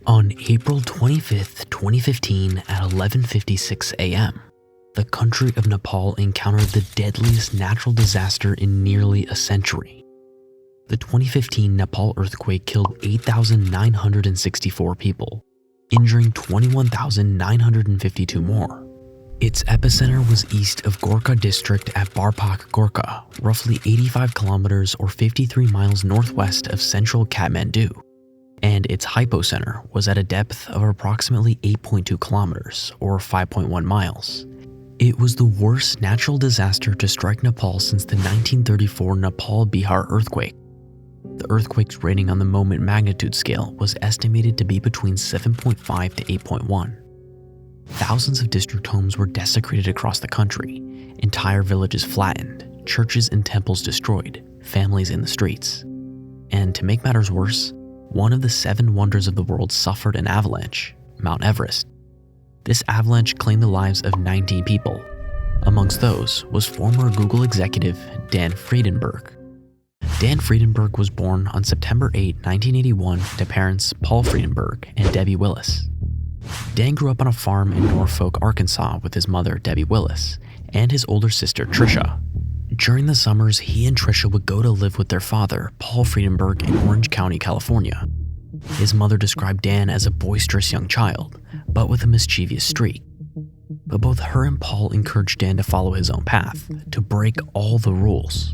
On April 25th, 2015 at 11:56 a.m., the country of Nepal encountered the deadliest natural disaster in nearly a century. The 2015 Nepal earthquake killed 8,964 people, injuring 21,952 more. Its epicenter was east of Gorkha district at Barpak, Gorkha, roughly 85 kilometers or 53 miles northwest of central Kathmandu. And its hypocenter was at a depth of approximately 8.2 kilometers or 5.1 miles. It was the worst natural disaster to strike Nepal since the 1934 Nepal-Bihar earthquake. The earthquake's rating on the moment magnitude scale was estimated to be between 7.5 to 8.1. Thousands of district homes were desecrated across the country, entire villages flattened, churches and temples destroyed, families in the streets. And to make matters worse, one of the 7 wonders of the world suffered an avalanche, Mount Everest. This avalanche claimed the lives of 19 people. Amongst those was former Google executive Dan Friedenberg. Dan Friedenberg was born on September 8, 1981 to parents Paul Friedenberg and Debbie Willis. Dan grew up on a farm in Norfolk, Arkansas with his mother Debbie Willis and his older sister Tricia. During the summers, he and Tricia would go to live with their father, Paul Friedenberg, in Orange County, California. His mother described Dan as a boisterous young child, but with a mischievous streak. But both her and Paul encouraged Dan to follow his own path, to break all the rules.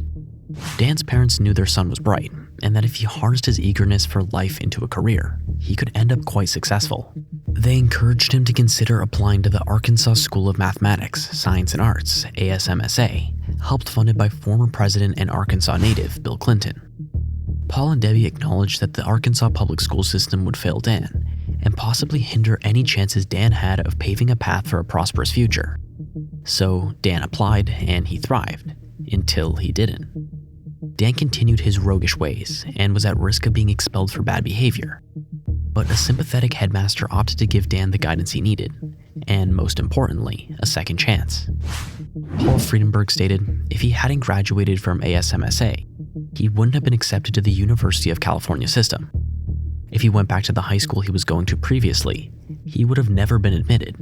Dan's parents knew their son was bright, and that if he harnessed his eagerness for life into a career, he could end up quite successful. They encouraged him to consider applying to the Arkansas School of Mathematics, Science and Arts, ASMSA, helped funded by former president and Arkansas native Bill Clinton. Paul and Debbie acknowledged that the Arkansas public school system would fail Dan and possibly hinder any chances Dan had of paving a path for a prosperous future. So Dan applied and he thrived, until he didn't. Dan continued his roguish ways and was at risk of being expelled for bad behavior. But a sympathetic headmaster opted to give Dan the guidance he needed, and most importantly, a second chance. Paul Friedenberg stated if he hadn't graduated from ASMSA, he wouldn't have been accepted to the University of California system. If he went back to the high school he was going to previously, he would have never been admitted.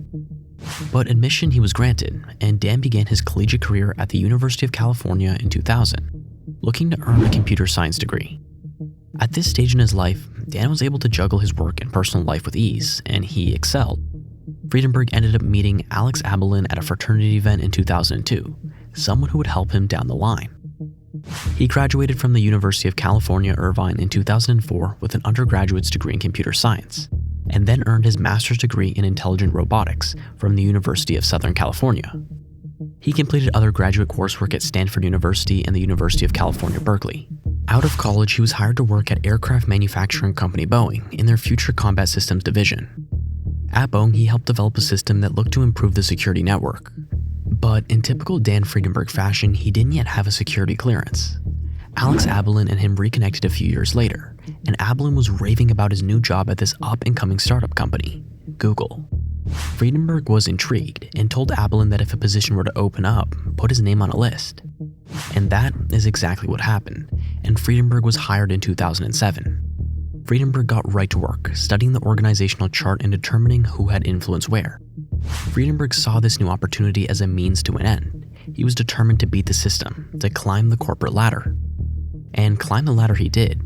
But admission he was granted, and Dan began his collegiate career at the University of California in 2000, looking to earn a computer science degree. At this stage in his life, Dan was able to juggle his work and personal life with ease, and he excelled. Friedenberg ended up meeting Alex Abelin at a fraternity event in 2002, someone who would help him down the line. He graduated from the University of California, Irvine in 2004 with an undergraduate's degree in computer science, and then earned his master's degree in intelligent robotics from the University of Southern California. He completed other graduate coursework at Stanford University and the University of California, Berkeley. Out of college, he was hired to work at aircraft manufacturing company Boeing in their Future Combat Systems division. At Boeing, he helped develop a system that looked to improve the security network. But in typical Dan Friedenberg fashion, he didn't yet have a security clearance. Alex Abelin and him reconnected a few years later, and Abelin was raving about his new job at this up-and-coming startup company, Google. Friedenberg was intrigued and told Abelin that if a position were to open up, put his name on a list. And that is exactly what happened, and Friedenberg was hired in 2007. Friedenberg got right to work, studying the organizational chart and determining who had influence where. Friedenberg saw this new opportunity as a means to an end. He was determined to beat the system, to climb the corporate ladder. And climb the ladder he did.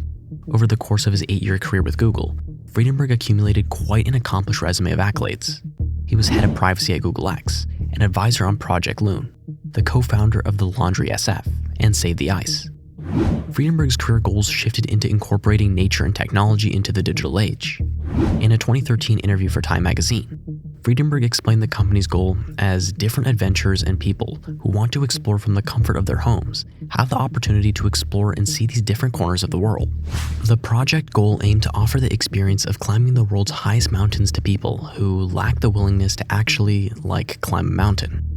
Over the course of his 8-year career with Google, Friedenberg accumulated quite an accomplished resume of accolades. He was head of privacy at Google X, an advisor on Project Loon, the co-founder of the Laundry SF, and Save the Ice. Friedenberg's career goals shifted into incorporating nature and technology into the digital age. In a 2013 interview for Time magazine, Friedenberg explained the company's goal as different adventurers and people who want to explore from the comfort of their homes have the opportunity to explore and see these different corners of the world. The project goal aimed to offer the experience of climbing the world's highest mountains to people who lack the willingness to actually, climb a mountain.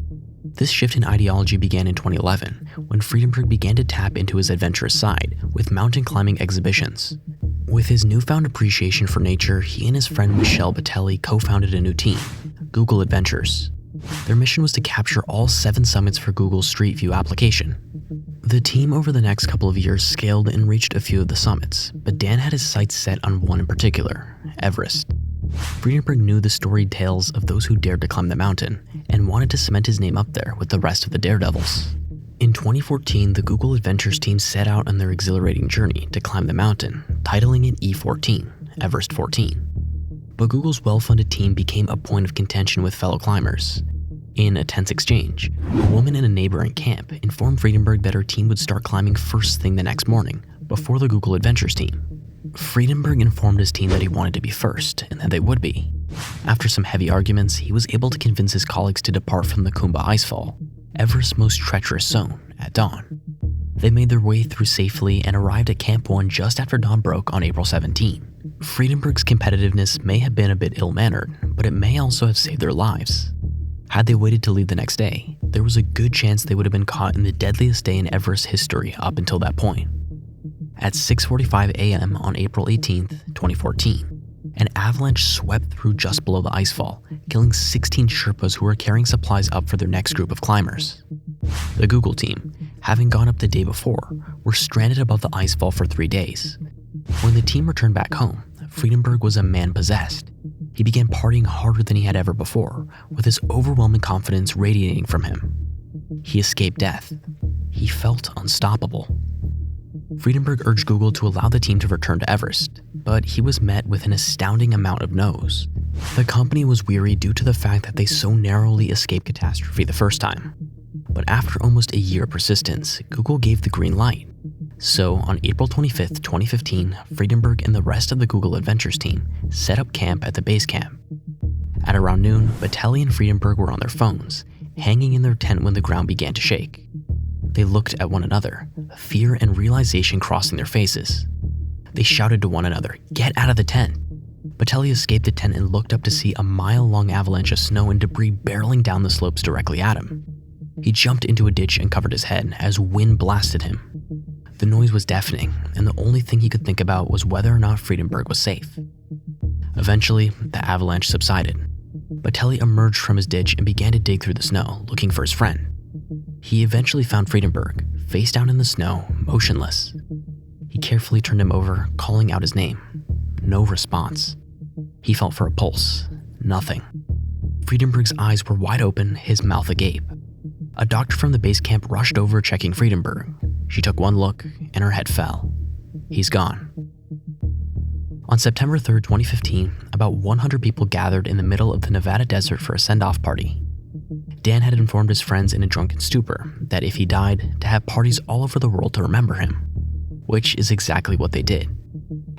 This shift in ideology began in 2011, when Friedenberg began to tap into his adventurous side with mountain climbing exhibitions. With his newfound appreciation for nature, he and his friend Michelle Batelli co-founded a new team, Google Adventures. Their mission was to capture all 7 summits for Google's Street View application. The team over the next couple of years scaled and reached a few of the summits, but Dan had his sights set on one in particular, Everest. Friedenberg knew the storied tales of those who dared to climb the mountain and wanted to cement his name up there with the rest of the daredevils. In 2014, the Google Adventures team set out on their exhilarating journey to climb the mountain, titling it E14, Everest 14. But Google's well-funded team became a point of contention with fellow climbers. In a tense exchange, a woman in a neighboring camp informed Friedenberg that her team would start climbing first thing the next morning, before the Google Adventures team. Friedenberg informed his team that he wanted to be first, and that they would be. After some heavy arguments, he was able to convince his colleagues to depart from the Khumbu Icefall, Everest's most treacherous zone, at dawn. They made their way through safely and arrived at Camp 1 just after dawn broke on April 17. Friedenberg's competitiveness may have been a bit ill-mannered, but it may also have saved their lives. Had they waited to leave the next day, there was a good chance they would have been caught in the deadliest day in Everest history up until that point. At 6:45 a.m. on April 18, 2014, an avalanche swept through just below the icefall, killing 16 Sherpas who were carrying supplies up for their next group of climbers. The Google team, having gone up the day before, were stranded above the icefall for 3 days. When the team returned back home, Friedenberg was a man possessed. He began partying harder than he had ever before, with his overwhelming confidence radiating from him. He escaped death. He felt unstoppable. Friedenberg urged Google to allow the team to return to Everest, but he was met with an astounding amount of no's. The company was weary due to the fact that they so narrowly escaped catastrophe the first time. But after almost a year of persistence, Google gave the green light. So on April 25, 2015, Friedenberg and the rest of the Google Adventures team set up camp at the base camp. At around noon, Batelli and Friedenberg were on their phones, hanging in their tent when the ground began to shake. They looked at one another, fear and realization crossing their faces. They shouted to one another, "Get out of the tent!" Batelli escaped the tent and looked up to see a mile-long avalanche of snow and debris barreling down the slopes directly at him. He jumped into a ditch and covered his head as wind blasted him. The noise was deafening, and the only thing he could think about was whether or not Friedenberg was safe. Eventually, the avalanche subsided. Batelli emerged from his ditch and began to dig through the snow, looking for his friend. He eventually found Friedenberg, face down in the snow, motionless. He carefully turned him over, calling out his name. No response. He felt for a pulse. Nothing. Friedenberg's eyes were wide open, his mouth agape. A doctor from the base camp rushed over, checking Friedenberg. She took one look, and her head fell. He's gone. On September 3, 2015, about 100 people gathered in the middle of the Nevada desert for a send-off party. Dan had informed his friends in a drunken stupor that if he died, to have parties all over the world to remember him, which is exactly what they did.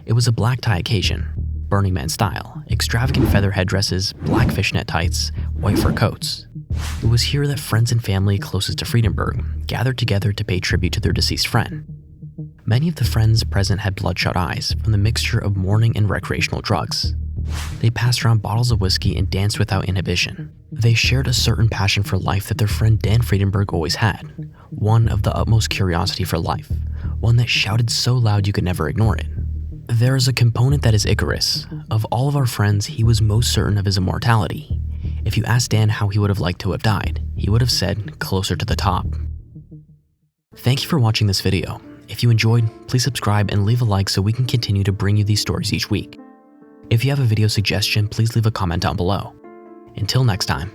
It was a black tie occasion, Burning Man style, extravagant feather headdresses, black fishnet tights, white fur coats. It was here that friends and family closest to Friedenberg gathered together to pay tribute to their deceased friend. Many of the friends present had bloodshot eyes from the mixture of mourning and recreational drugs. They passed around bottles of whiskey and danced without inhibition. They shared a certain passion for life that their friend Dan Friedenberg always had, one of the utmost curiosity for life, one that shouted so loud you could never ignore it. There is a component that is Icarus. Of all of our friends, he was most certain of his immortality. If you asked Dan how he would have liked to have died, he would have said, closer to the top. Thank you for watching this video. If you enjoyed, please subscribe and leave a like so we can continue to bring you these stories each week. If you have a video suggestion, please leave a comment down below. Until next time.